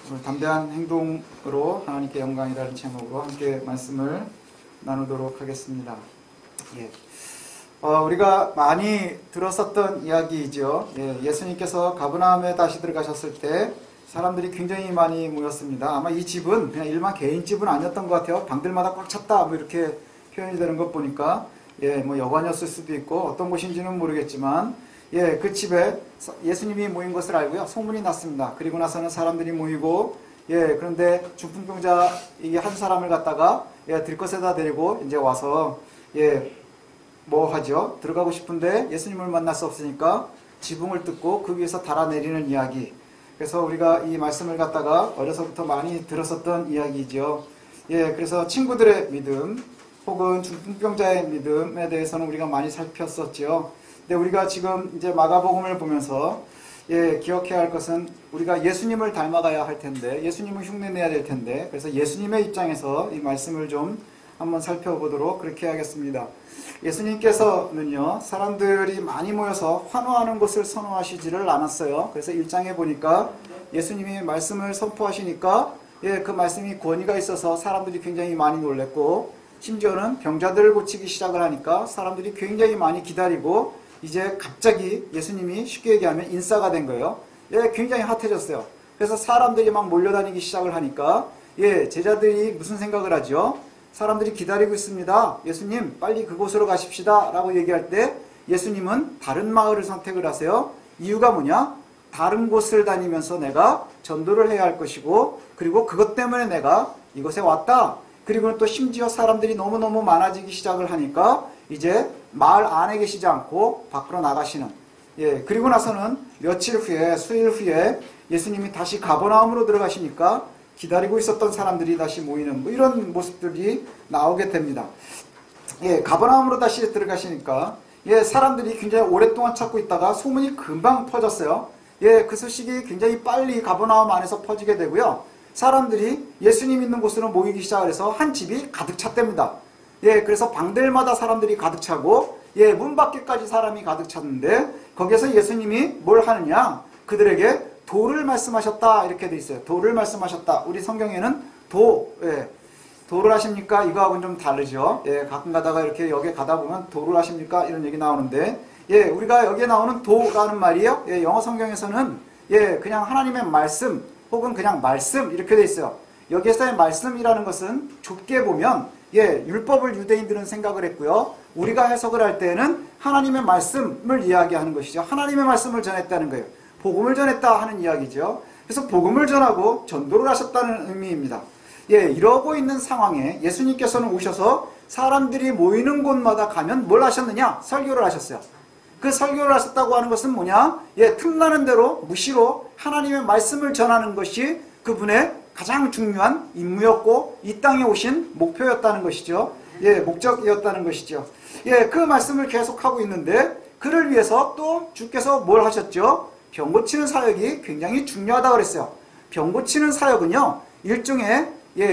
오늘 담대한 행동으로 하나님께 영광이라는 제목으로 함께 말씀을 나누도록 하겠습니다. 우리가 많이 들었었던 이야기이죠. 예수님께서 가버나움에 다시 들어가셨을 때 사람들이 굉장히 많이 모였습니다. 아마 이 집은 그냥 일반 개인집은 아니었던 것 같아요. 방들마다 꽉 찼다 뭐 이렇게 표현이 되는 것 보니까 뭐 여관이었을 수도 있고 어떤 곳인지는 모르겠지만 그 집에 예수님이 모인 것을 알고요. 소문이 났습니다. 그리고 나서는 사람들이 모이고 그런데 중풍병자 한 사람을 갖다가 들것에다 데리고 이제 와서 뭐 하죠? 들어가고 싶은데 예수님을 만날 수 없으니까 지붕을 뜯고 그 위에서 달아내리는 이야기. 그래서 우리가 이 말씀을 갖다가 어려서부터 많이 들었었던 이야기죠. 그래서 친구들의 믿음 혹은 중풍병자의 믿음에 대해서는 우리가 많이 살폈었죠. 근데 우리가 지금 이제 마가복음을 보면서 기억해야 할 것은 우리가 예수님을 닮아가야 할 텐데, 예수님을 흉내내야 될 텐데, 그래서 예수님의 입장에서 이 말씀을 좀 한번 살펴보도록 그렇게 하겠습니다. 예수님께서는요, 사람들이 많이 모여서 환호하는 것을 선호하시지를 않았어요. 그래서 1장에 보니까 예수님이 말씀을 선포하시니까 그 말씀이 권위가 있어서 사람들이 굉장히 많이 놀랬고, 심지어는 병자들을 고치기 시작을 하니까 사람들이 굉장히 많이 기다리고 이제 갑자기 예수님이 쉽게 얘기하면 인싸가 된 거예요. 굉장히 핫해졌어요. 그래서 사람들이 막 몰려다니기 시작을 하니까 제자들이 무슨 생각을 하죠? 사람들이 기다리고 있습니다. 예수님 빨리 그곳으로 가십시다 라고 얘기할 때 예수님은 다른 마을을 선택을 하세요. 이유가 뭐냐? 다른 곳을 다니면서 내가 전도를 해야 할 것이고, 그리고 그것 때문에 내가 이곳에 왔다. 그리고 또 심지어 사람들이 너무너무 많아지기 시작을 하니까 이제 마을 안에 계시지 않고 밖으로 나가시는, 그리고 나서는 며칠 후에, 수일 후에 예수님이 다시 가버나움으로 들어가시니까 기다리고 있었던 사람들이 다시 모이는 뭐 이런 모습들이 나오게 됩니다. 가버나움으로 다시 들어가시니까 사람들이 굉장히 오랫동안 찾고 있다가 소문이 금방 퍼졌어요. 그 소식이 굉장히 빨리 가버나움 안에서 퍼지게 되고요. 사람들이 예수님 있는 곳으로 모이기 시작을 해서 한 집이 가득 찼답니다. 그래서 방들마다 사람들이 가득 차고 문 밖에까지 사람이 가득 찼는데 거기에서 예수님이 뭘 하느냐? 그들에게 도를 말씀하셨다 이렇게 돼 있어요. 도를 말씀하셨다. 우리 성경에는 도를 하십니까? 이거하고는 좀 다르죠. 가끔 가다가 이렇게 여기에 가다 보면 도를 하십니까? 이런 얘기 나오는데 우리가 여기에 나오는 도라는 말이에요. 영어 성경에서는 그냥 하나님의 말씀 혹은 그냥 말씀 이렇게 돼 있어요. 여기에서의 말씀이라는 것은 좁게 보면 율법을 유대인들은 생각을 했고요. 우리가 해석을 할 때는 하나님의 말씀을 이야기하는 것이죠. 하나님의 말씀을 전했다는 거예요. 복음을 전했다 하는 이야기죠. 그래서 복음을 전하고 전도를 하셨다는 의미입니다. 이러고 있는 상황에 예수님께서는 오셔서 사람들이 모이는 곳마다 가면 뭘 하셨느냐? 설교를 하셨어요. 그 설교를 하셨다고 하는 것은 뭐냐? 틈나는 대로 무시로 하나님의 말씀을 전하는 것이 그분의 가장 중요한 임무였고 이 땅에 오신 목표였다는 것이죠. 목적이었다는 것이죠. 그 말씀을 계속하고 있는데 그를 위해서 또 주께서 뭘 하셨죠? 병 고치는 사역이 굉장히 중요하다고 그랬어요. 병 고치는 사역은요, 일종의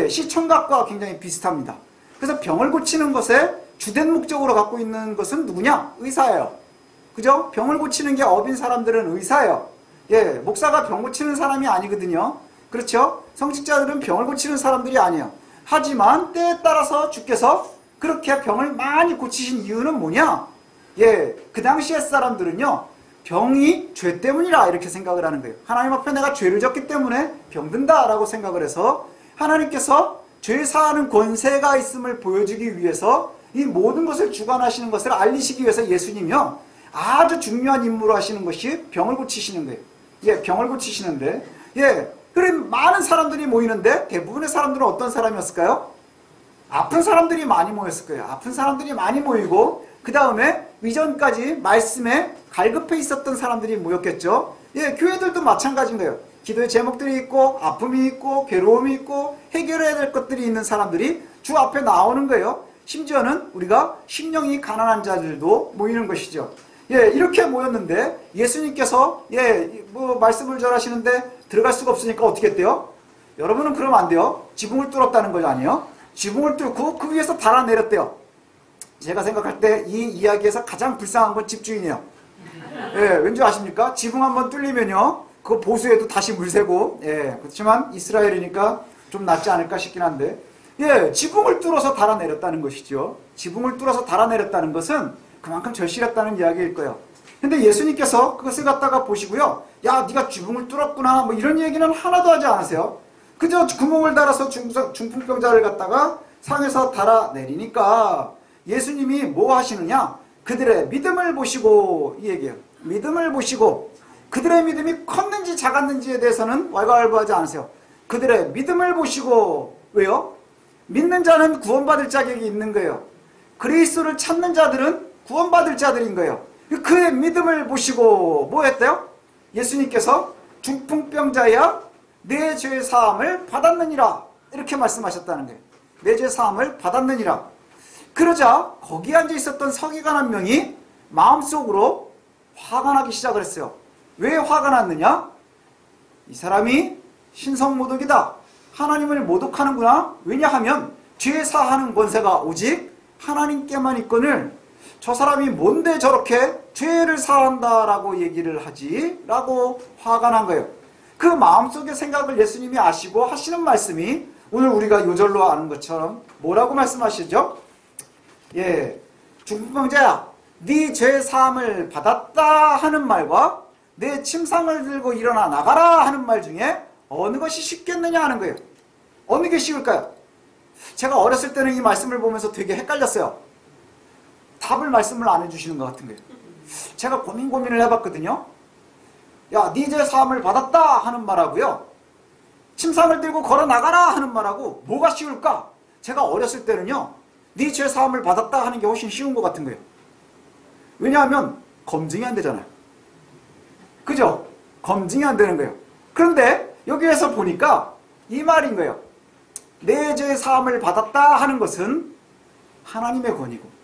시청각과 굉장히 비슷합니다. 그래서 병을 고치는 것에 주된 목적으로 갖고 있는 것은 누구냐? 의사예요. 그죠? 병을 고치는 게 업인 사람들은 의사예요. 목사가 병 고치는 사람이 아니거든요. 그렇죠? 성직자들은 병을 고치는 사람들이 아니에요. 하지만 때에 따라서 주께서 그렇게 병을 많이 고치신 이유는 뭐냐? 그 당시의 사람들은요, 병이 죄 때문이라 이렇게 생각을 하는 거예요. 하나님 앞에 내가 죄를 졌기 때문에 병든다 라고 생각을 해서 하나님께서 죄 사하는 권세가 있음을 보여주기 위해서 이 모든 것을 주관하시는 것을 알리시기 위해서 예수님이요, 아주 중요한 임무로 하시는 것이 병을 고치시는 거예요. 병을 고치시는데 그래 많은 사람들이 모이는데 대부분의 사람들은 어떤 사람이었을까요? 아픈 사람들이 많이 모였을 거예요. 아픈 사람들이 많이 모이고 그 다음에 이전까지 말씀에 갈급해 있었던 사람들이 모였겠죠. 교회들도 마찬가지인 거예요. 기도의 제목들이 있고 아픔이 있고 괴로움이 있고 해결해야 될 것들이 있는 사람들이 주 앞에 나오는 거예요. 심지어는 우리가 심령이 가난한 자들도 모이는 것이죠. 이렇게 모였는데 예수님께서 뭐 말씀을 전하시는데 들어갈 수가 없으니까 어떻게 했대요? 여러분은 그러면 안 돼요. 지붕을 뚫었다는 거 아니에요? 지붕을 뚫고 그 위에서 달아내렸대요. 제가 생각할 때 이 이야기에서 가장 불쌍한 건 집주인이에요. 왠지 아십니까? 지붕 한번 뚫리면요, 그거 보수해도 다시 물새고, 예, 그렇지만 이스라엘이니까 좀 낫지 않을까 싶긴 한데, 예, 지붕을 뚫어서 달아내렸다는 것이죠. 지붕을 뚫어서 달아내렸다는 것은 그만큼 절실했다는 이야기일 거예요. 근데 예수님께서 그것을 갖다가 보시고요, 야, 네가 지붕을 뚫었구나, 뭐 이런 얘기는 하나도 하지 않으세요. 그저 구멍을 달아서 중풍병자를 갖다가 상에서 달아내리니까 예수님이 뭐 하시느냐? 그들의 믿음을 보시고, 이 얘기예요. 믿음을 보시고, 그들의 믿음이 컸는지 작았는지에 대해서는 왈가왈부하지 않으세요. 그들의 믿음을 보시고, 왜요? 믿는 자는 구원받을 자격이 있는 거예요. 그리스도를 찾는 자들은 구원받을 자들인 거예요. 그의 믿음을 보시고 뭐 했대요? 예수님께서 중풍병자야 내 죄 사함을 받았느니라, 이렇게 말씀하셨다는 거예요. 내 죄 사함을 받았느니라. 그러자 거기 앉아 있었던 서기관 한 명이 마음속으로 화가 나기 시작을 했어요. 왜 화가 났느냐? 이 사람이 신성모독이다, 하나님을 모독하는구나. 왜냐하면 죄 사하는 권세가 오직 하나님께만 있거늘 저 사람이 뭔데 저렇게 죄를 사한다라고 얘기를 하지? 라고 화가 난 거예요. 그 마음속의 생각을 예수님이 아시고 하시는 말씀이 오늘 우리가 요절로 아는 것처럼 뭐라고 말씀하시죠? 예, 중풍병자야, 네 죄 사함을 받았다 하는 말과 내 침상을 들고 일어나 나가라 하는 말 중에 어느 것이 쉽겠느냐 하는 거예요. 어느 게 쉬울까요? 제가 어렸을 때는 이 말씀을 보면서 되게 헷갈렸어요. 답을 말씀을 안 해주시는 것 같은 거예요. 제가 고민을 해봤거든요. 야, 네 죄 사함을 받았다 하는 말하고요, 침상을 들고 걸어 나가라 하는 말하고 뭐가 쉬울까? 제가 어렸을 때는요, 네 죄 사함을 받았다 하는 게 훨씬 쉬운 것 같은 거예요. 왜냐하면 검증이 안 되잖아요. 그죠? 검증이 안 되는 거예요. 그런데 여기에서 보니까 이 말인 거예요. 내 죄 사함을 받았다 하는 것은 하나님의 권위고,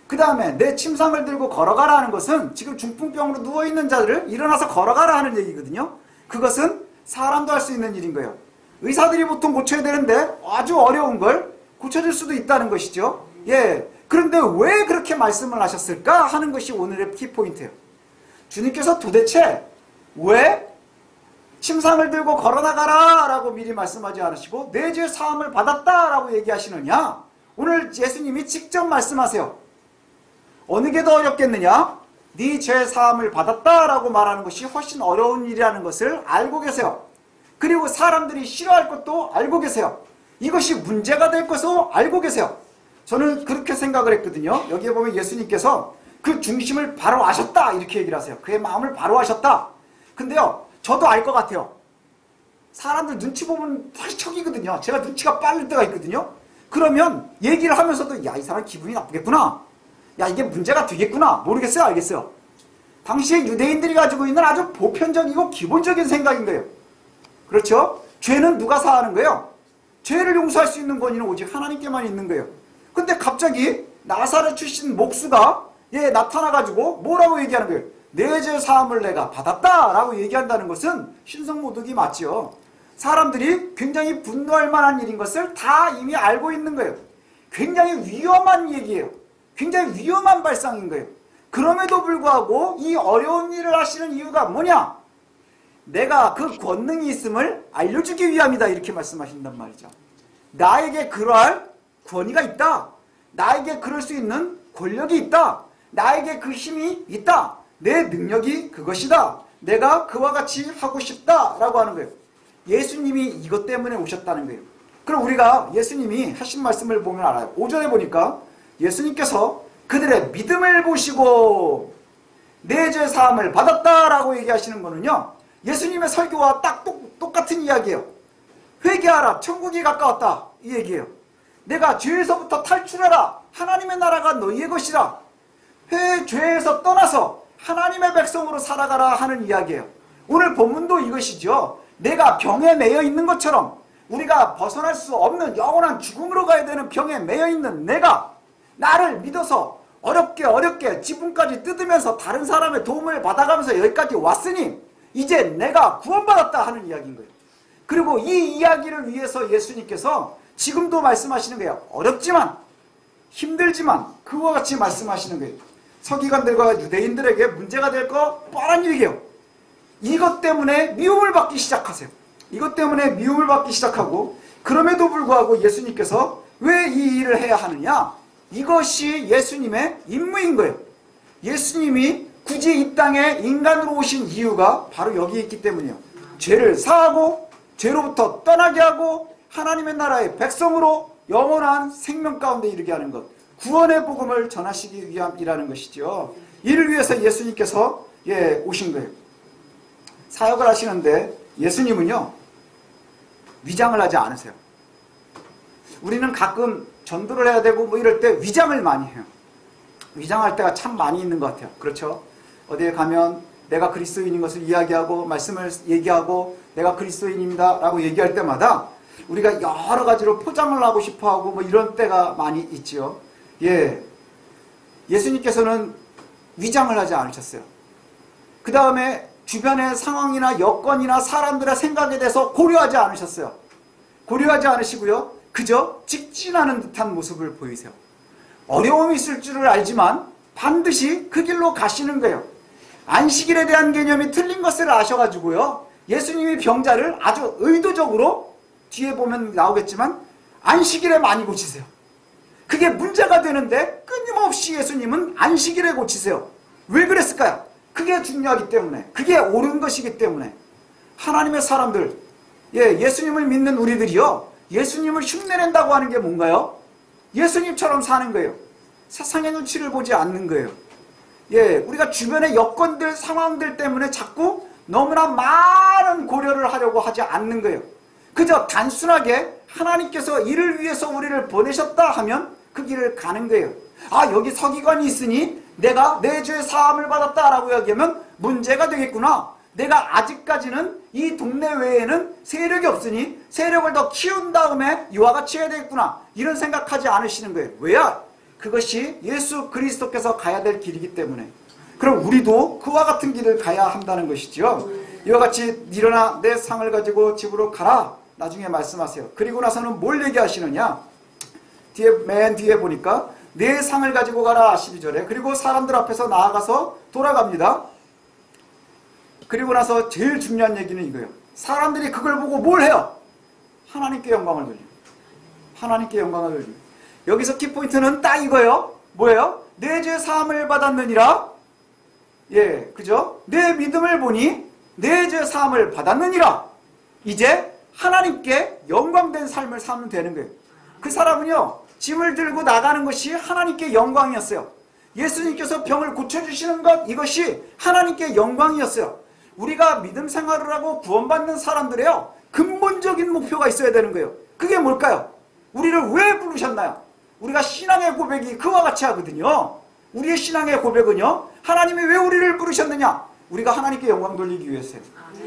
그 다음에 내 침상을 들고 걸어가라 하는 것은 지금 중풍병으로 누워있는 자들을 일어나서 걸어가라 하는 얘기거든요. 그것은 사람도 할 수 있는 일인 거예요. 의사들이 보통 고쳐야 되는데 아주 어려운 걸 고쳐줄 수도 있다는 것이죠. 예. 그런데 왜 그렇게 말씀을 하셨을까 하는 것이 오늘의 키포인트예요. 주님께서 도대체 왜 침상을 들고 걸어나가라 라고 미리 말씀하지 않으시고 내 죄 사함을 받았다 라고 얘기하시느냐? 오늘 예수님이 직접 말씀하세요. 어느 게 더 어렵겠느냐? 네 죄 사함을 받았다 라고 말하는 것이 훨씬 어려운 일이라는 것을 알고 계세요. 그리고 사람들이 싫어할 것도 알고 계세요. 이것이 문제가 될 것도 알고 계세요. 저는 그렇게 생각을 했거든요. 여기에 보면 예수님께서 그 중심을 바로 아셨다 이렇게 얘기를 하세요. 그의 마음을 바로 아셨다. 근데요, 저도 알 것 같아요. 사람들 눈치 보면 펄쩍이거든요. 제가 눈치가 빠를 때가 있거든요. 그러면 얘기를 하면서도 야, 이 사람 기분이 나쁘겠구나, 야, 이게 문제가 되겠구나, 모르겠어요, 알겠어요. 당시에 유대인들이 가지고 있는 아주 보편적이고 기본적인 생각인 거예요. 그렇죠? 죄는 누가 사하는 거예요? 죄를 용서할 수 있는 권위는 오직 하나님께만 있는 거예요. 근데 갑자기 나사렛 출신 목수가 나타나가지고 뭐라고 얘기하는 거예요? 내 죄 사함을 내가 받았다 라고 얘기한다는 것은 신성모독이 맞지요. 사람들이 굉장히 분노할 만한 일인 것을 다 이미 알고 있는 거예요. 굉장히 위험한 얘기예요. 굉장히 위험한 발상인 거예요. 그럼에도 불구하고 이 어려운 일을 하시는 이유가 뭐냐? 내가 그 권능이 있음을 알려주기 위함이다 이렇게 말씀하신단 말이죠. 나에게 그러할 권위가 있다. 나에게 그럴 수 있는 권력이 있다. 나에게 그 힘이 있다. 내 능력이 그것이다. 내가 그와 같이 하고 싶다 라고 하는 거예요. 예수님이 이것 때문에 오셨다는 거예요. 그럼 우리가 예수님이 하신 말씀을 보면 알아요. 5절에 보니까 예수님께서 그들의 믿음을 보시고 내 죄 사함을 받았다라고 얘기하시는 거는요, 예수님의 설교와 딱 똑같은 이야기예요. 회개하라, 천국이 가까웠다 이 얘기예요. 내가 죄에서부터 탈출해라, 하나님의 나라가 너희의 것이라. 죄에서 떠나서 하나님의 백성으로 살아가라 하는 이야기예요. 오늘 본문도 이것이죠. 내가 병에 매여 있는 것처럼 우리가 벗어날 수 없는 영원한 죽음으로 가야 되는 병에 매여 있는 내가 나를 믿어서 어렵게 지붕까지 뜯으면서 다른 사람의 도움을 받아가면서 여기까지 왔으니 이제 내가 구원받았다 하는 이야기인 거예요. 그리고 이 이야기를 위해서 예수님께서 지금도 말씀하시는 거예요. 어렵지만 힘들지만 그와 같이 말씀하시는 거예요. 서기관들과 유대인들에게 문제가 될 거 뻔한 얘기예요. 이것 때문에 미움을 받기 시작하세요. 이것 때문에 미움을 받기 시작하고, 그럼에도 불구하고 예수님께서 왜 이 일을 해야 하느냐? 이것이 예수님의 임무인 거예요. 예수님이 굳이 이 땅에 인간으로 오신 이유가 바로 여기 있기 때문이에요. 죄를 사하고 죄로부터 떠나게 하고 하나님의 나라의 백성으로 영원한 생명 가운데 이르게 하는 것, 구원의 복음을 전하시기 위함이라는 것이죠. 이를 위해서 예수님께서 오신 거예요. 사역을 하시는데 예수님은요, 위장을 하지 않으세요. 우리는 가끔 전도를 해야 되고 뭐 이럴 때 위장을 많이 해요. 위장할 때가 참 많이 있는 것 같아요. 그렇죠? 어디에 가면 내가 그리스도인인 것을 이야기하고 말씀을 얘기하고 내가 그리스도인입니다 라고 얘기할 때마다 우리가 여러 가지로 포장을 하고 싶어하고 뭐 이런 때가 많이 있지요. 예수님께서는 위장을 하지 않으셨어요. 그 다음에 주변의 상황이나 여건이나 사람들의 생각에 대해서 고려하지 않으셨어요. 고려하지 않으시고요, 그저 직진하는 듯한 모습을 보이세요. 어려움이 있을 줄을 알지만 반드시 그 길로 가시는 거예요. 안식일에 대한 개념이 틀린 것을 아셔가지고요, 예수님이 병자를 아주 의도적으로, 뒤에 보면 나오겠지만 안식일에 많이 고치세요. 그게 문제가 되는데 끊임없이 예수님은 안식일에 고치세요. 왜 그랬을까요? 그게 중요하기 때문에, 그게 옳은 것이기 때문에. 하나님의 사람들, 예수님을 믿는 우리들이요, 예수님을 흉내낸다고 하는 게 뭔가요? 예수님처럼 사는 거예요. 세상의 눈치를 보지 않는 거예요. 우리가 주변의 여건들, 상황들 때문에 자꾸 너무나 많은 고려를 하려고 하지 않는 거예요. 그저 단순하게 하나님께서 이를 위해서 우리를 보내셨다 하면 그 길을 가는 거예요. 아, 여기 서기관이 있으니 내가 내 죄 사함을 받았다라고 이야기하면 문제가 되겠구나. 내가 아직까지는 이 동네 외에는 세력이 없으니 세력을 더 키운 다음에 이와 같이 해야 되겠구나. 이런 생각하지 않으시는 거예요. 왜야? 그것이 예수 그리스도께서 가야 될 길이기 때문에. 그럼 우리도 그와 같은 길을 가야 한다는 것이죠. 이와 같이 일어나 내 상을 가지고 집으로 가라. 나중에 말씀하세요. 그리고 나서는 뭘 얘기하시느냐? 맨 뒤에 보니까 내 상을 가지고 가라 12절에. 그리고 사람들 앞에서 나아가서 돌아갑니다. 그리고 나서 제일 중요한 얘기는 이거예요. 사람들이 그걸 보고 뭘 해요? 하나님께 영광을 돌려요. 하나님께 영광을 돌려요. 여기서 키포인트는 딱 이거예요. 뭐예요? 내 죄 사함을 받았느니라. 그죠? 내 믿음을 보니 내 죄 사함을 받았느니라. 이제 하나님께 영광된 삶을 살면 되는 거예요. 그 사람은요, 짐을 들고 나가는 것이 하나님께 영광이었어요. 예수님께서 병을 고쳐주시는 것, 이것이 하나님께 영광이었어요. 우리가 믿음 생활을 하고 구원받는 사람들에요, 근본적인 목표가 있어야 되는 거예요. 그게 뭘까요? 우리를 왜 부르셨나요? 우리가 신앙의 고백이 그와 같이 하거든요. 우리의 신앙의 고백은요, 하나님이 왜 우리를 부르셨느냐? 우리가 하나님께 영광 돌리기 위해서요.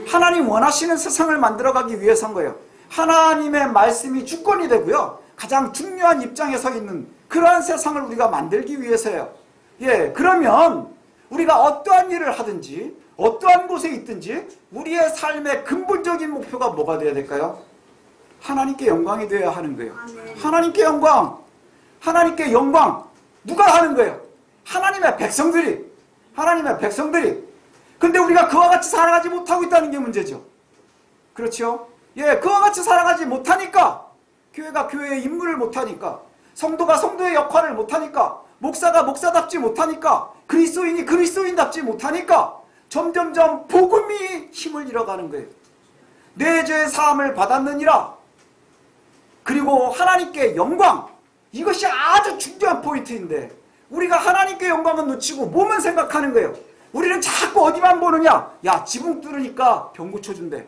하나님 원하시는 세상을 만들어가기 위해서인 거예요. 하나님의 말씀이 주권이 되고요, 가장 중요한 입장에 서 있는 그러한 세상을 우리가 만들기 위해서예요. 그러면 우리가 어떠한 일을 하든지 어떠한 곳에 있든지 우리의 삶의 근본적인 목표가 뭐가 되어야 될까요? 하나님께 영광이 되어야 하는 거예요. 하나님께 영광! 하나님께 영광! 누가 하는 거예요? 하나님의 백성들이! 하나님의 백성들이! 근데 우리가 그와 같이 살아가지 못하고 있다는 게 문제죠. 그렇죠? 그와 같이 살아가지 못하니까, 교회가 교회의 임무를 못하니까, 성도가 성도의 역할을 못하니까, 목사가 목사답지 못하니까, 그리스도인이 그리스도인답지 못하니까 점점점 복음이 힘을 잃어가는 거예요. 내 죄 사함을 받았느니라. 그리고 하나님께 영광. 이것이 아주 중요한 포인트인데 우리가 하나님께 영광은 놓치고 뭐만 생각하는 거예요. 우리는 자꾸 어디만 보느냐? 야, 지붕 뚫으니까 병 고쳐준대.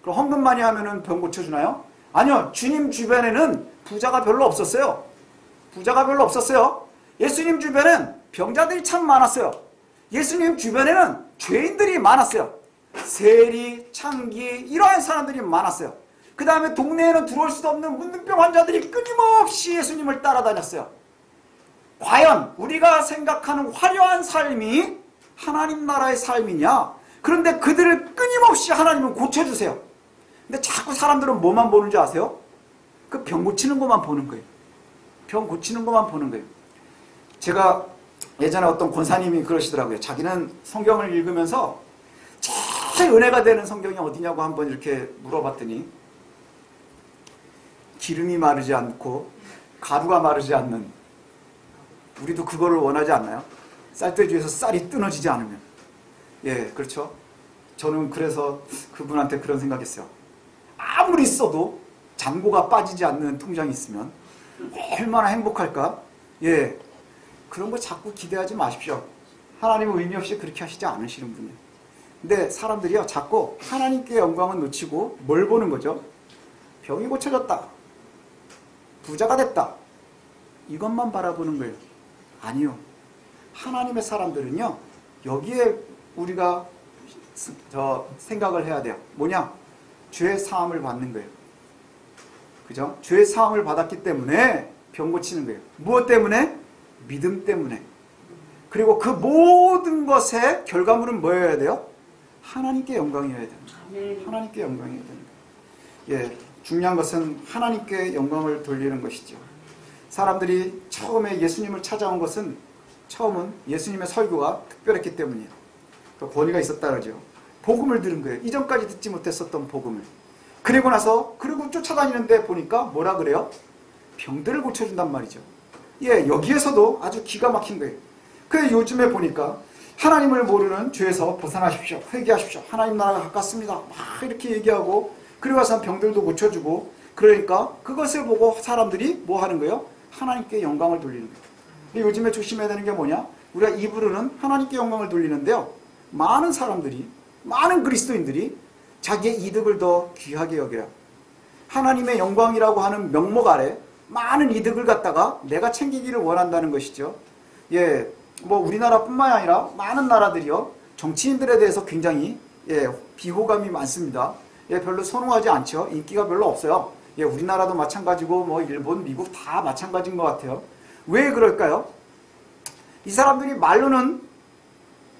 그럼 헌금 많이 하면은 병 고쳐주나요? 아니요. 주님 주변에는 부자가 별로 없었어요. 부자가 별로 없었어요. 예수님 주변엔 병자들이 참 많았어요. 예수님 주변에는 죄인들이 많았어요. 세리, 창기, 이러한 사람들이 많았어요. 그 다음에 동네에는 들어올 수도 없는 문둥병 환자들이 끊임없이 예수님을 따라다녔어요. 과연 우리가 생각하는 화려한 삶이 하나님 나라의 삶이냐? 그런데 그들을 끊임없이 하나님은 고쳐주세요. 근데 자꾸 사람들은 뭐만 보는 줄 아세요? 그 병 고치는 것만 보는 거예요. 병 고치는 것만 보는 거예요. 제가 예전에 어떤 권사님이 그러시더라고요. 자기는 성경을 읽으면서 은혜가 되는 성경이 어디냐고 한번 이렇게 물어봤더니 기름이 마르지 않고 가루가 마르지 않는, 우리도 그거를 원하지 않나요? 쌀돼지에서 쌀이 끊어지지 않으면. 예, 그렇죠. 저는 그래서 그분한테 그런 생각했어요. 아무리 써도 잔고가 빠지지 않는 통장이 있으면 얼마나 행복할까? 예, 그런 거 자꾸 기대하지 마십시오. 하나님은 의미 없이 그렇게 하시지 않으시는 분이에요. 근데 사람들이요, 자꾸 하나님께 영광은 놓치고 뭘 보는 거죠? 병이 고쳐졌다, 부자가 됐다, 이것만 바라보는 거예요. 아니요. 하나님의 사람들은요, 여기에 우리가 생각을 해야 돼요. 뭐냐? 죄의 사함을 받는 거예요. 그죠? 죄의 사함을 받았기 때문에 병 고치는 거예요. 무엇 때문에? 믿음 때문에. 그리고 그 모든 것의 결과물은 뭐여야 돼요? 하나님께 영광이어야 됩니다. 하나님께 영광이어야 됩니다. 예, 중요한 것은 하나님께 영광을 돌리는 것이죠. 사람들이 처음에 예수님을 찾아온 것은, 처음은 예수님의 설교가 특별했기 때문이에요. 그 권위가 있었다 그러죠. 복음을 들은 거예요. 이전까지 듣지 못했었던 복음을. 그리고 나서, 그리고 쫓아다니는데 보니까 뭐라 그래요? 병들을 고쳐준단 말이죠. 예, 여기에서도 아주 기가 막힌 거예요. 그래서 요즘에 보니까 하나님을 모르는 죄에서 벗어나십시오, 회개하십시오, 하나님 나라가 가깝습니다, 막 이렇게 얘기하고, 그리고 와서 병들도 고쳐주고, 그러니까 그것을 보고 사람들이 뭐 하는 거예요? 하나님께 영광을 돌리는 거예요. 근데 요즘에 조심해야 되는 게 뭐냐? 우리가 입으로는 하나님께 영광을 돌리는데요, 많은 사람들이, 많은 그리스도인들이 자기의 이득을 더 귀하게 여겨요. 하나님의 영광이라고 하는 명목 아래 많은 이득을 갖다가 내가 챙기기를 원한다는 것이죠. 예, 뭐 우리나라뿐만 아니라 많은 나라들이요, 정치인들에 대해서 굉장히 비호감이 많습니다. 예, 별로 선호하지 않죠. 인기가 별로 없어요. 예, 우리나라도 마찬가지고 뭐 일본, 미국 다 마찬가지인 것 같아요. 왜 그럴까요? 이 사람들이 말로는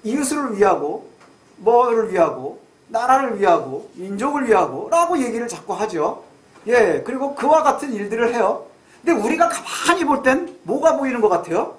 이웃을 위하고, 뭐를 위하고, 나라를 위하고, 민족을 위하고 라고 얘기를 자꾸 하죠. 예, 그리고 그와 같은 일들을 해요. 근데 우리가 가만히 볼 땐 뭐가 보이는 것 같아요?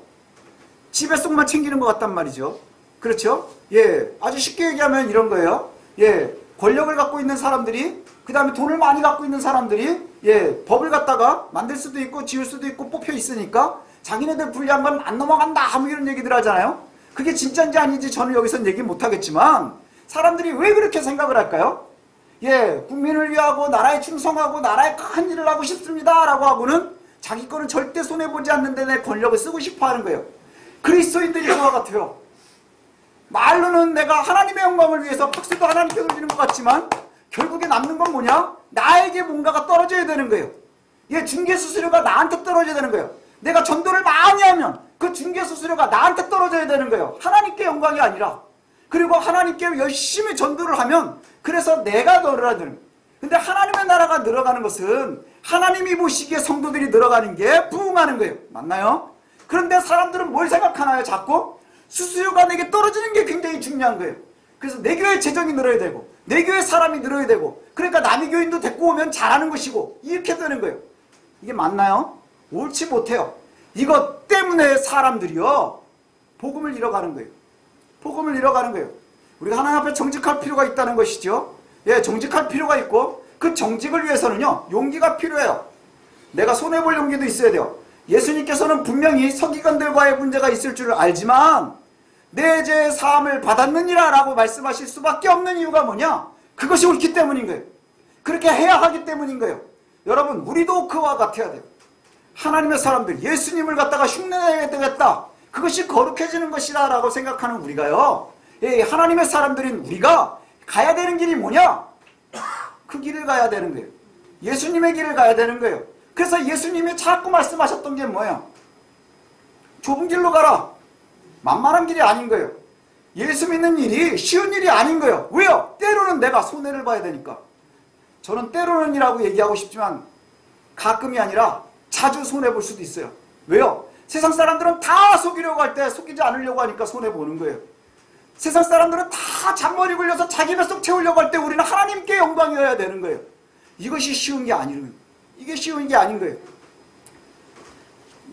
지배 속만 챙기는 것 같단 말이죠. 그렇죠? 예, 아주 쉽게 얘기하면 이런 거예요. 예, 권력을 갖고 있는 사람들이, 그 다음에 돈을 많이 갖고 있는 사람들이, 예, 법을 갖다가 만들 수도 있고 지을 수도 있고 뽑혀 있으니까 자기네들 불리한 건 안 넘어간다, 뭐 이런 얘기들 하잖아요. 그게 진짜인지 아닌지 저는 여기서는 얘기 못하겠지만, 사람들이 왜 그렇게 생각을 할까요? 예, 국민을 위하고 나라에 충성하고 나라에 큰 일을 하고 싶습니다 라고 하고는 자기 거는 절대 손해보지 않는데 내 권력을 쓰고 싶어 하는 거예요. 그리스도인들이 그와 같아요. 말로는 내가 하나님의 영광을 위해서 박수도 하나님께 돌리는 것 같지만 결국에 남는 건 뭐냐? 나에게 뭔가가 떨어져야 되는 거예요. 예, 중개수수료가 나한테 떨어져야 되는 거예요. 내가 전도를 많이 하면 그 중개수수료가 나한테 떨어져야 되는 거예요. 하나님께 영광이 아니라. 그리고 하나님께 열심히 전도를 하면 그래서 내가 늘어나는 거예요. 근데 하나님의 나라가 늘어가는 것은 하나님이 보시기에 성도들이 늘어가는 게 부흥하는 거예요. 맞나요? 그런데 사람들은 뭘 생각하나요? 자꾸 수수료가 내게 떨어지는 게 굉장히 중요한 거예요. 그래서 내 교회 재정이 늘어야 되고 내 교회 사람이 늘어야 되고, 그러니까 남의 교인도 데리고 오면 잘하는 것이고, 이렇게 되는 거예요. 이게 맞나요? 옳지 못해요. 이것 때문에 사람들이요, 복음을 잃어가는 거예요. 복음을 잃어가는 거예요. 우리가 하나님 앞에 정직할 필요가 있다는 것이죠. 예, 정직할 필요가 있고, 그 정직을 위해서는요, 용기가 필요해요. 내가 손해볼 용기도 있어야 돼요. 예수님께서는 분명히 서기관들과의 문제가 있을 줄 알지만 내 죄의 사함을 받았느니라 라고 말씀하실 수밖에 없는 이유가 뭐냐? 그것이 옳기 때문인 거예요. 그렇게 해야 하기 때문인 거예요. 여러분, 우리도 그와 같아야 돼요. 하나님의 사람들, 예수님을 갖다가 흉내내야 되겠다, 그것이 거룩해지는 것이다 라고 생각하는 우리가요, 예, 하나님의 사람들인 우리가 가야 되는 길이 뭐냐? 그 길을 가야 되는 거예요. 예수님의 길을 가야 되는 거예요. 그래서 예수님이 자꾸 말씀하셨던 게 뭐예요? 좁은 길로 가라. 만만한 길이 아닌 거예요. 예수 믿는 일이 쉬운 일이 아닌 거예요. 왜요? 때로는 내가 손해를 봐야 되니까. 저는 때로는이라고 얘기하고 싶지만 가끔이 아니라 자주 손해볼 수도 있어요. 왜요? 세상 사람들은 다 속이려고 할 때 속이지 않으려고 하니까 손해보는 거예요. 세상 사람들은 다 잔머리 굴려서 자기 뱃속 채우려고 할 때 우리는 하나님께 영광이어야 되는 거예요. 이것이 쉬운 게 아니에요. 이게 쉬운 게 아닌 거예요.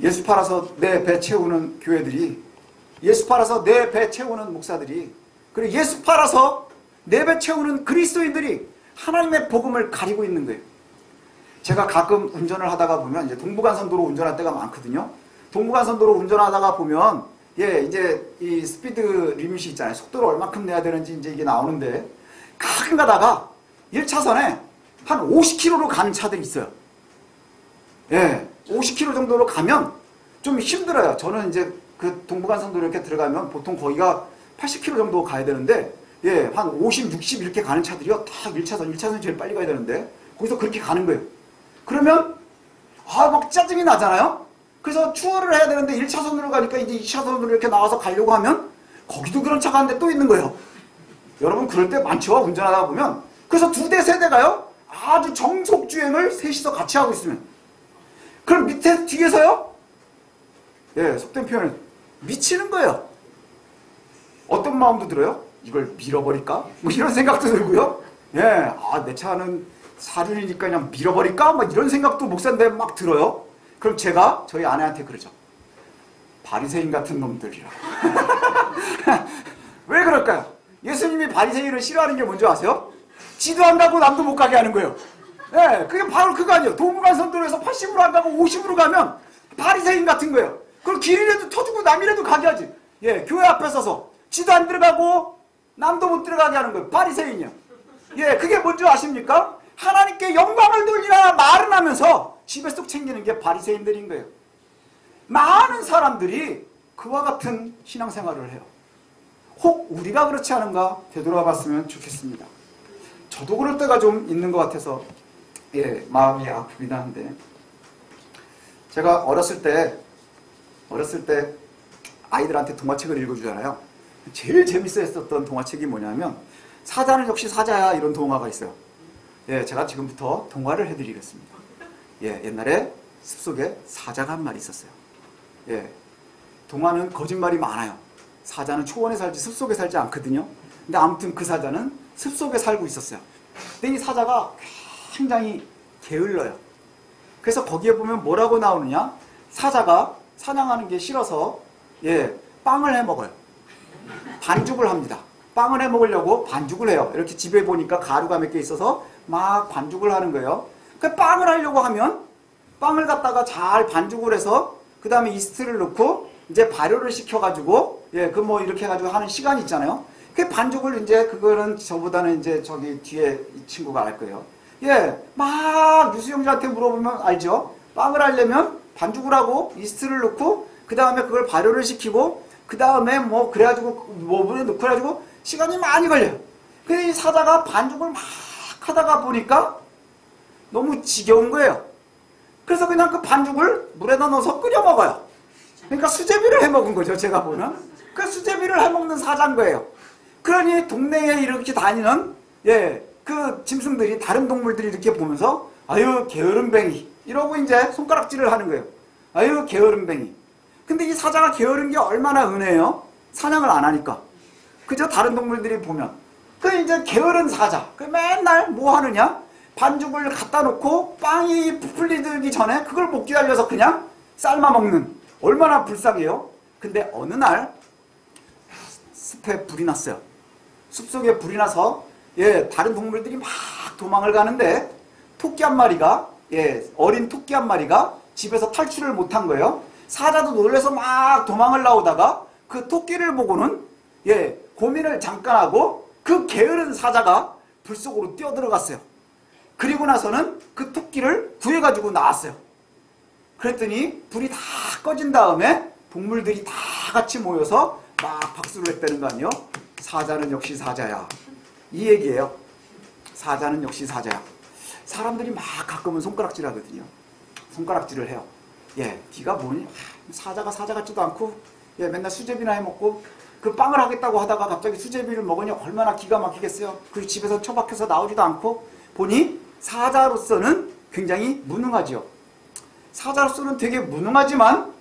예수 팔아서 내 배 채우는 교회들이, 예수 팔아서 내 배 채우는 목사들이, 그리고 예수 팔아서 네 배 채우는 그리스도인들이 하나님의 복음을 가리고 있는 거예요. 제가 가끔 운전을 하다가 보면 이제 동부간선도로 운전할 때가 많거든요. 동부간선도로 운전하다가 보면 이제 이 스피드 리밋이 있잖아요. 속도를 얼마큼 내야 되는지 이제 이게 나오는데 가끔 가다가 1차선에 한 50km로 가는 차들이 있어요. 50km 정도로 가면 좀 힘들어요. 저는 이제 그 동부간선도로 이렇게 들어가면 보통 거기가 80km 정도 가야 되는데 한 50, 60 이렇게 가는 차들이요. 다 1차선이 제일 빨리 가야 되는데 거기서 그렇게 가는 거예요. 그러면 막 짜증이 나잖아요. 그래서 추월을 해야 되는데 1차선으로 가니까 이제 2차선으로 이렇게 나와서 가려고 하면 거기도 그런 차가 한 대 또 있는 거예요. 여러분 그럴 때 많죠. 운전하다 보면. 그래서 2대, 3대가요. 아주 정속주행을 셋이서 같이 하고 있으면. 그럼 밑에 뒤에서요. 속된 표현은 미치는 거예요. 어떤 마음도 들어요? 이걸 밀어버릴까? 뭐 이런 생각도 들고요. 내 차는 사륜이니까 그냥 밀어버릴까? 막 이런 생각도 목사인데 막 들어요. 그럼 제가 저희 아내한테 그러죠. 바리새인 같은 놈들이라. 왜 그럴까요? 예수님이 바리새인을 싫어하는 게 뭔지 아세요? 지도 안 가고 남도 못 가게 하는 거예요. 그게 바로 그거 아니에요. 동부간선도로에서 80으로 안 가고 50으로 가면 바리새인 같은 거예요. 그럼 길이라도 터주고 남이라도 가게 하지. 교회 앞에 서서 지도 안 들어가고 남도 못 들어가게 하는 거예요. 바리새인이요. 그게 뭔지 아십니까? 하나님께 영광을 돌리라 말은 하면서 집에 쏙 챙기는 게 바리새인들인 거예요. 많은 사람들이 그와 같은 신앙생활을 해요. 혹 우리가 그렇지 않은가 되돌아봤으면 좋겠습니다. 저도 그럴 때가 좀 있는 것 같아서 마음이 아프긴 한데, 제가 어렸을 때 아이들한테 동화책을 읽어주잖아요. 제일 재밌어 했었던 동화책이 뭐냐면 사자는 역시 사자야, 이런 동화가 있어요. 제가 지금부터 동화를 해드리겠습니다. 옛날에 숲속에 사자가 한 마리 있었어요. 동화는 거짓말이 많아요. 사자는 초원에 살지 숲속에 살지 않거든요. 근데 아무튼 그 사자는 숲속에 살고 있었어요. 근데 이 사자가 굉장히 게을러요. 그래서 거기에 보면 뭐라고 나오느냐, 사자가 사냥하는 게 싫어서 빵을 해 먹어요. 반죽을 합니다. 빵을 해 먹으려고 반죽을 해요. 이렇게 집에 보니까 가루가 몇 개 있어서 막 반죽을 하는 거예요. 그 빵을 하려고 하면 빵을 갖다가 잘 반죽을 해서 그 다음에 이스트를 넣고 이제 발효를 시켜가지고 그 뭐 이렇게 해가지고 하는 시간이 있잖아요. 그 반죽을 이제 그거는 저보다는 이제 저기 뒤에 이 친구가 알 거예요. 막 유수영자한테 물어보면 알죠. 빵을 하려면 반죽을 하고 이스트를 넣고 그 다음에 그걸 발효를 시키고 그 다음에 뭐 그래가지고 뭐 물에 넣고 그래가지고 시간이 많이 걸려요. 근데 이 사자가 반죽을 막 하다가 보니까 너무 지겨운 거예요. 그래서 그냥 그 반죽을 물에다 넣어서 끓여 먹어요. 그러니까 수제비를 해 먹은 거죠, 제가 보는. 그 수제비를 해 먹는 사자인 거예요. 그러니 동네에 이렇게 다니는 그 짐승들이, 다른 동물들이 이렇게 보면서 아유 게으름뱅이 이러고 이제 손가락질을 하는 거예요. 아유 게으름뱅이. 근데 이 사자가 게으른 게 얼마나 은혜예요? 사냥을 안 하니까. 그죠? 다른 동물들이 보면. 그 이제 게으른 사자. 그 맨날 뭐 하느냐? 반죽을 갖다 놓고 빵이 부풀리기 전에 그걸 못 기다려서 그냥 삶아 먹는. 얼마나 불쌍해요? 근데 어느 날 숲에 불이 났어요. 숲속에 불이 나서 다른 동물들이 막 도망을 가는데 토끼 한 마리가 어린 토끼 한 마리가 집에서 탈출을 못한 거예요. 사자도 놀라서 막 도망을 나오다가 그 토끼를 보고는 고민을 잠깐 하고 그 게으른 사자가 불 속으로 뛰어들어갔어요. 그리고 나서는 그 토끼를 구해가지고 나왔어요. 그랬더니 불이 다 꺼진 다음에 동물들이 다 같이 모여서 막 박수를 했다는 거 아니에요? 사자는 역시 사자야. 이 얘기예요. 사자는 역시 사자야. 사람들이 막 가끔은 손가락질 하거든요. 손가락질을 해요. 네가 뭐니? 사자가 사자 같지도 않고 맨날 수제비나 해먹고 그 빵을 하겠다고 하다가 갑자기 수제비를 먹으니 얼마나 기가 막히겠어요. 그 집에서 처박혀서 나오지도 않고 보니 사자로서는 굉장히 무능하죠. 사자로서는 되게 무능하지만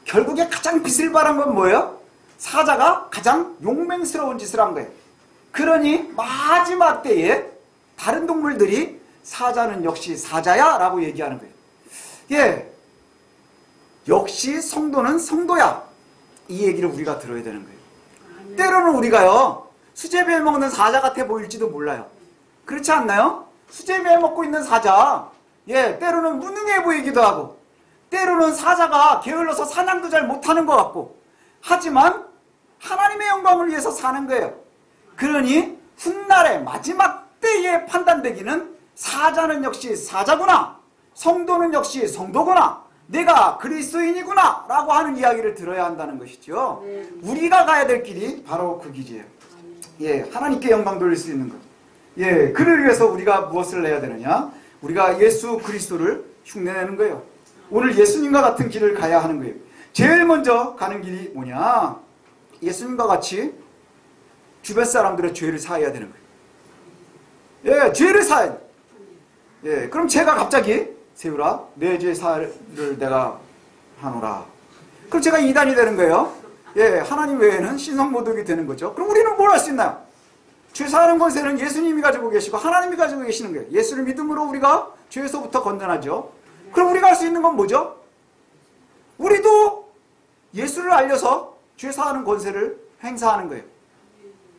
결국에 가장 빛을 발한 건 뭐예요? 사자가 가장 용맹스러운 짓을 한 거예요. 그러니 마지막 때에 다른 동물들이 사자는 역시 사자야 라고 얘기하는 거예요. 역시 성도는 성도야. 이 얘기를 우리가 들어야 되는 거예요. 때로는 우리가요, 수제비에 먹는 사자 같아 보일지도 몰라요. 그렇지 않나요? 수제비에 먹고 있는 사자, 때로는 무능해 보이기도 하고, 때로는 사자가 게을러서 사냥도 잘 못하는 것 같고, 하지만 하나님의 영광을 위해서 사는 거예요. 그러니 훗날의 마지막 때에 판단되기는 사자는 역시 사자구나, 성도는 역시 성도구나, 내가 그리스도인이구나 라고 하는 이야기를 들어야 한다는 것이죠. 우리가 가야 될 길이 바로 그 길이에요. 하나님께 영광 돌릴 수 있는 것. 그를 위해서 우리가 무엇을 해야 되느냐? 우리가 예수 그리스도를 흉내내는 거예요. 오늘 예수님과 같은 길을 가야 하는 거예요. 제일 먼저 가는 길이 뭐냐? 예수님과 같이 주변 사람들의 죄를 사해야 되는 거예요. 죄를 사해야 돼. 그럼 제가 갑자기 세우라, 내 죄 사를 내가 하노라. 그럼 제가 이단이 되는 거예요. 하나님 외에는 신성모독이 되는 거죠. 그럼 우리는 뭘 할 수 있나요? 죄 사하는 권세는 예수님이 가지고 계시고 하나님이 가지고 계시는 거예요. 예수를 믿음으로 우리가 죄에서부터 건전하죠. 그럼 우리가 할 수 있는 건 뭐죠? 우리도 예수를 알려서 죄 사하는 권세를 행사하는 거예요.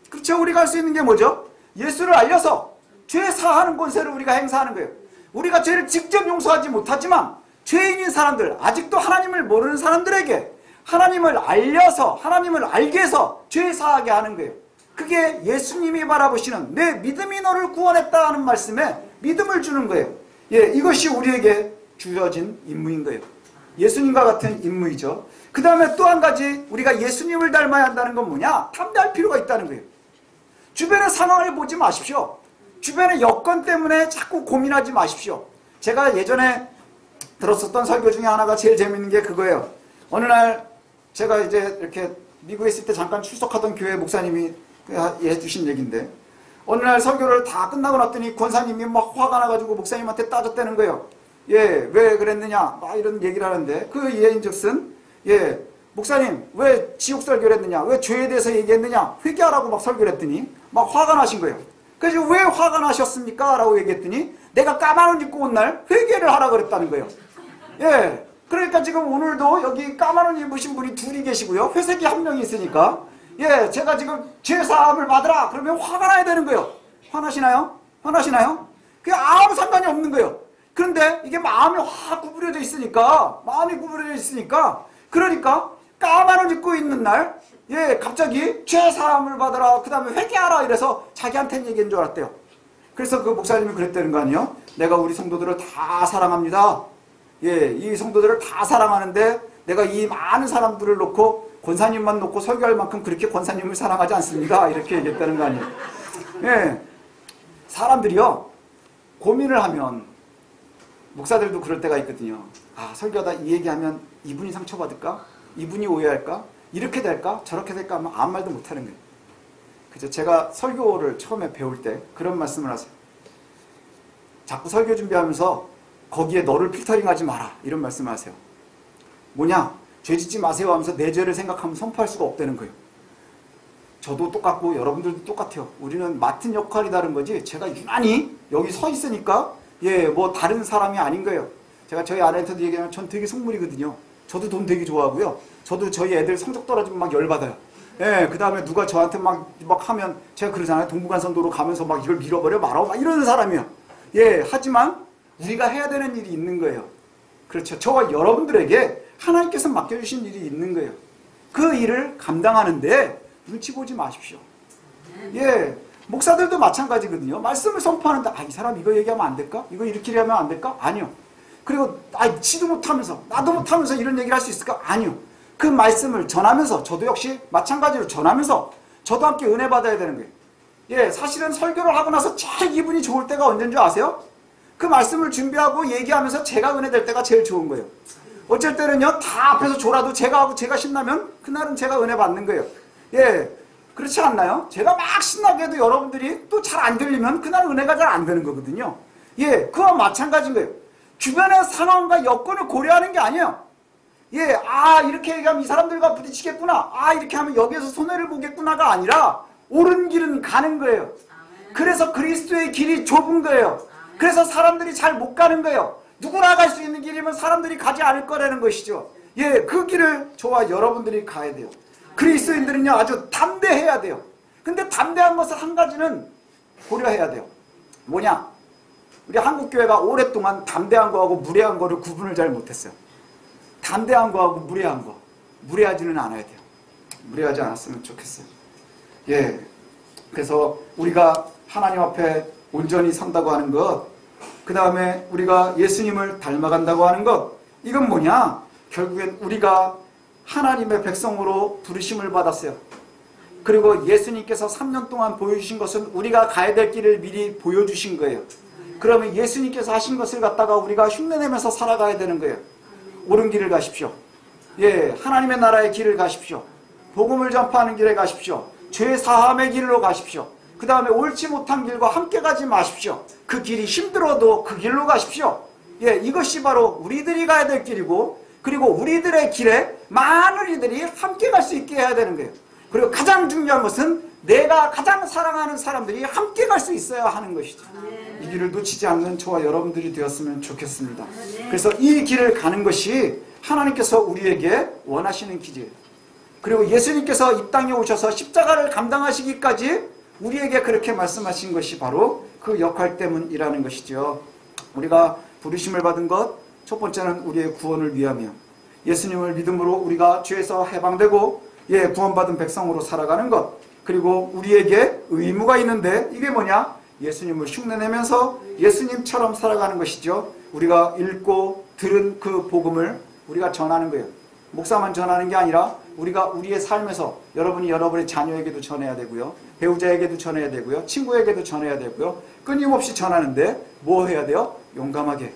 그렇죠? 우리가 할 수 있는 게 뭐죠? 예수를 알려서 죄 사하는 권세를 우리가 행사하는 거예요. 우리가 죄를 직접 용서하지 못하지만 죄인인 사람들, 아직도 하나님을 모르는 사람들에게 하나님을 알려서, 하나님을 알게 해서 죄 사하게 하는 거예요. 그게 예수님이 바라보시는 내 믿음이 너를 구원했다 하는 말씀에 믿음을 주는 거예요. 이것이 우리에게 주어진 임무인 거예요. 예수님과 같은 임무이죠. 그 다음에 또 한 가지 우리가 예수님을 닮아야 한다는 건 뭐냐? 탐대할 필요가 있다는 거예요. 주변의 상황을 보지 마십시오. 주변의 여건 때문에 자꾸 고민하지 마십시오. 제가 예전에 들었었던 설교 중에 하나가 제일 재밌는 게 그거예요. 어느 날 제가 이제 이렇게 미국에 있을 때 잠깐 출석하던 교회 목사님이 해주신 얘기인데, 어느 날 설교를 다 끝나고 났더니 권사님이 막 화가 나가지고 목사님한테 따졌다는 거예요. 왜 그랬느냐 막 이런 얘기를 하는데, 그 예인즉슨 목사님 왜 지옥 설교를 했느냐, 왜 죄에 대해서 얘기했느냐, 회개하라고 막 설교를 했더니 막 화가 나신 거예요. 그래서 왜 화가 나셨습니까? 라고 얘기했더니 내가 까만 옷 입고 온 날 회개를 하라 그랬다는 거예요. 그러니까 지금 오늘도 여기 까만 옷 입으신 분이 둘이 계시고요, 회색이 한 명이 있으니까 제가 지금 죄사함을 받으라 그러면 화가 나야 되는 거예요. 화나시나요? 화나시나요? 그게 아무 상관이 없는 거예요. 그런데 이게 마음이 확 구부려져 있으니까, 그러니까 까만 옷 입고 있는 날 갑자기 죄사함을 받으라, 그 다음에 회개하라 이래서 자기한테는 얘기한 줄 알았대요. 그래서 그 목사님이 그랬다는 거 아니에요? 내가 우리 성도들을 다 사랑합니다. 이 성도들을 다 사랑하는데 내가 이 많은 사람들을 놓고 권사님만 놓고 설교할 만큼 그렇게 권사님을 사랑하지 않습니다. 이렇게 얘기했다는 거 아니에요? 사람들이요, 고민을 하면, 목사들도 그럴 때가 있거든요. 설교하다 이 얘기하면 이분이 상처받을까? 이분이 오해할까? 이렇게 될까? 저렇게 될까? 하면 아무 말도 못하는 거예요. 그죠? 제가 설교를 처음에 배울 때 그런 말씀을 하세요. 자꾸 설교 준비하면서 거기에 너를 필터링하지 마라, 이런 말씀을 하세요. 뭐냐? 죄 짓지 마세요 하면서 내 죄를 생각하면 선포할 수가 없다는 거예요. 저도 똑같고 여러분들도 똑같아요. 우리는 맡은 역할이 다른 거지, 제가 유난히 여기 서 있으니까 뭐 다른 사람이 아닌 거예요. 제가 저희 아내한테도 얘기하면 전 되게 속물이거든요. 저도 돈 되게 좋아하고요. 저도 저희 애들 성적 떨어지면 막 열받아요. 그 다음에 누가 저한테 막 하면 제가 그러잖아요. 동부간선도로 가면서 막 이걸 밀어버려 말아 막 이러는 사람이에요. 하지만 우리가 해야 되는 일이 있는 거예요. 그렇죠. 저와 여러분들에게 하나님께서 맡겨주신 일이 있는 거예요. 그 일을 감당하는데 눈치 보지 마십시오. 목사들도 마찬가지거든요. 말씀을 선포하는데 이 사람 이거 얘기하면 안 될까? 이거 이렇게 하면 안 될까? 아니요. 그리고 지도 못하면서 나도 못하면서 이런 얘기를 할 수 있을까? 아니요. 그 말씀을 전하면서, 저도 역시 마찬가지로 전하면서 저도 함께 은혜 받아야 되는 거예요. 사실은 설교를 하고 나서 제일 기분이 좋을 때가 언제인 줄 아세요? 그 말씀을 준비하고 얘기하면서 제가 은혜 될 때가 제일 좋은 거예요. 어쩔 때는요, 다 앞에서 졸아도 제가 하고 제가 신나면 그날은 제가 은혜 받는 거예요. 그렇지 않나요? 제가 막 신나게 해도 여러분들이 또 잘 안 들리면 그날 은혜가 잘 안 되는 거거든요. 그와 마찬가지인 거예요. 주변의 상황과 여건을 고려하는 게 아니에요. 이렇게 얘기하면 이 사람들과 부딪히겠구나, 이렇게 하면 여기에서 손해를 보겠구나가 아니라 옳은 길은 가는 거예요. 그래서 그리스도의 길이 좁은 거예요. 그래서 사람들이 잘 못 가는 거예요. 누구나 갈 수 있는 길이면 사람들이 가지 않을 거라는 것이죠. 그 길을 저와 여러분들이 가야 돼요. 그리스도인들은요, 아주 담대해야 돼요. 근데 담대한 것을 한 가지는 고려해야 돼요. 뭐냐? 우리 한국교회가 오랫동안 담대한 거하고 무례한 거를 구분을 잘 못했어요. 담대한 거하고 무례한 거. 무례하지는 않아야 돼요. 무례하지 않았으면 좋겠어요. 예. 그래서 우리가 하나님 앞에 온전히 선다고 하는 것, 그 다음에 우리가 예수님을 닮아간다고 하는 것, 이건 뭐냐? 결국엔 우리가 하나님의 백성으로 부르심을 받았어요. 그리고 예수님께서 3년 동안 보여주신 것은 우리가 가야 될 길을 미리 보여주신 거예요. 그러면 예수님께서 하신 것을 갖다가 우리가 흉내내면서 살아가야 되는 거예요. 옳은 길을 가십시오. 예, 하나님의 나라의 길을 가십시오. 복음을 전파하는 길에 가십시오. 죄 사함의 길로 가십시오. 그 다음에 옳지 못한 길과 함께 가지 마십시오. 그 길이 힘들어도 그 길로 가십시오. 예, 이것이 바로 우리들이 가야 될 길이고, 그리고 우리들의 길에 많은 이들이 함께 갈 수 있게 해야 되는 거예요. 그리고 가장 중요한 것은 내가 가장 사랑하는 사람들이 함께 갈 수 있어야 하는 것이죠. 이 길을 놓치지 않는 저와 여러분들이 되었으면 좋겠습니다. 그래서 이 길을 가는 것이 하나님께서 우리에게 원하시는 길이에요. 그리고 예수님께서 이 땅에 오셔서 십자가를 감당하시기까지 우리에게 그렇게 말씀하신 것이 바로 그 역할 때문이라는 것이죠. 우리가 부르심을 받은 것, 첫 번째는 우리의 구원을 위하며 예수님을 믿음으로 우리가 죄에서 해방되고 구원받은 백성으로 살아가는 것, 그리고 우리에게 의무가 있는데 이게 뭐냐? 예수님을 흉내내면서 예수님처럼 살아가는 것이죠. 우리가 읽고 들은 그 복음을 우리가 전하는 거예요. 목사만 전하는 게 아니라 우리가 우리의 삶에서 여러분이 여러분의 자녀에게도 전해야 되고요. 배우자에게도 전해야 되고요. 친구에게도 전해야 되고요. 끊임없이 전하는데 뭐 해야 돼요? 용감하게.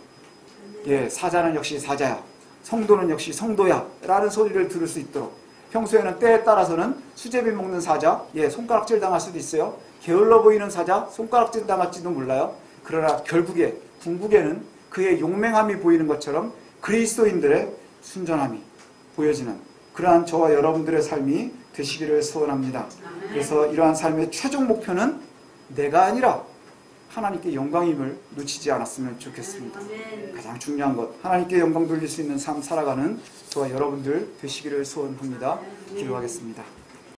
예, 사자는 역시 사자야. 성도는 역시 성도야. 라는 소리를 들을 수 있도록. 평소에는 때에 따라서는 수제비 먹는 사자, 손가락질 당할 수도 있어요. 게을러 보이는 사자, 손가락질 당할지도 몰라요. 그러나 결국에 궁극에는 그의 용맹함이 보이는 것처럼 그리스도인들의 순전함이 보여지는 그러한 저와 여러분들의 삶이 되시기를 소원합니다. 그래서 이러한 삶의 최종 목표는 내가 아니라 하나님께 영광임을 놓치지 않았으면 좋겠습니다. 가장 중요한 것, 하나님께 영광 돌릴 수 있는 삶 살아가는 저와 여러분들 되시기를 소원합니다. 기도하겠습니다.